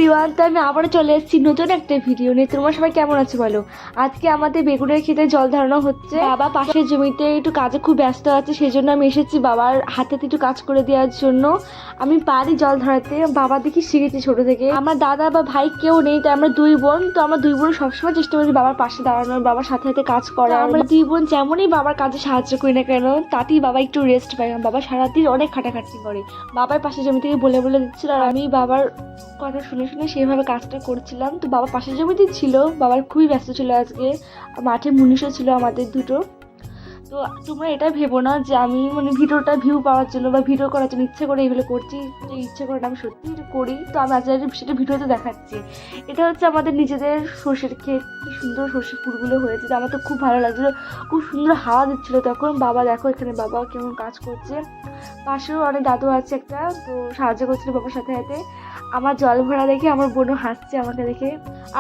Everyone, তো আমি আবারও চলে এসেছি নতুন একটা ভিডিও নিয়ে। তোমরা সবাই কেমন আছো বলো? আজকে আমাদের বেগুনের ক্ষেতে জল ধারণা হচ্ছে। বাবা পাশের জমিতে একটু কাজে খুব ব্যস্ত আছে, সেই জন্য আমি এসেছি বাবার হাতে একটু কাজ করে দেওয়ার জন্য। আমি পারি জল ধরাতে, বাবা দেখি শিখেছি ছোট থেকে। আমার দাদা বা ভাই কেউ নেই, তাই আমরা দুই বোন। তো আমরা দুই বোন সবসময় চেষ্টা করি বাবার পাশে দাঁড়ানোর, বাবার সাথে সাথে কাজ করার। আমরা দুই বোন যেমনই বাবার কাজে সাহায্য করি না কেন, তাতেই বাবা একটু রেস্ট পায় না। বাবা সারাদিন অনেক খাটাখাটনি করে, বাবার পাশে জমি থেকে বলে বলে দিচ্ছিল, আর আমি বাবার কথা শুনে শুনে সেইভাবে কাজটা করছিলাম। তো বাবা পাশের জমিতে ছিল, বাবার খুবই ব্যস্ত ছিল আজকে, মাঠে মুনিশও ছিল আমাদের দুটো। তো তোমরা এটা ভেবো না যে আমি ভিডিওটা ভিউ পাওয়ার জন্য বা ভিডিও করার জন্য ইচ্ছে করে এগুলো করছি। যে ইচ্ছে করে আমি সত্যি এটা করি, তো আমি আজ সেটা ভিডিওতে দেখাচ্ছি। এটা হচ্ছে আমাদের নিজেদের সর্ষের ক্ষেত, কি সুন্দর সর্ষে ফুলগুলো হয়েছে, যে আমার তো খুব ভালো লাগছিলো। খুব সুন্দর হাওয়া দিচ্ছিল তখন। বাবা দেখো এখানে বাবা কেমন কাজ করছে, পাশেও অনেক দাদু আছে একটা, তো সাহায্য করছিল বাবার সাথে সাথে। আমার জল ভরা দেখে আমার বোনও হাসছে আমাকে দেখে।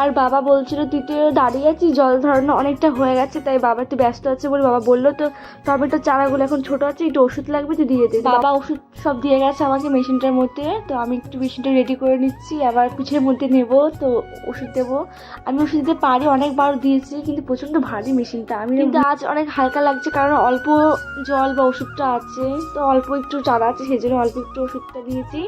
আর বাবা বলছিল তুই তো দাঁড়িয়ে আছিস, জল ধরানো অনেকটা হয়ে গেছে, তাই বাবা একটু ব্যস্ত আছে বলে বাবা বললো তো টমেটোর চারাগুলো এখন ছোট আছে, একটু ওষুধ লাগবে, তুই দিয়ে দে। বাবা ওষুধ সব দিয়ে গেছে আমাকে মেশিনটার মধ্যে। তো আমি একটু মেশিনটা রেডি করে নিচ্ছি, আবার পিঠের মধ্যে নেব, তো ওষুধ দেবো। আমি ওষুধ দিতে পারি, অনেকবার দিয়েছি, কিন্তু প্রচণ্ড ভারী মেশিনটা। আমি কিন্তু আজ অনেক হালকা লাগছে, কারণ অল্প জল বা ওষুধটা আছে, তো অল্প একটু চারা আছে, সেই জন্য অল্প একটু ওষুধটা দিয়েছি।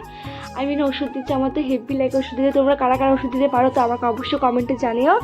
আমি ওষুধ দিচ্ছি, আমার তো হেভি লাগে ওষুধ দিতে। তোমরা কারা কারা ওষুধ দিতে পারো তো আমাকে অবশ্যই কমেন্টে জানিও।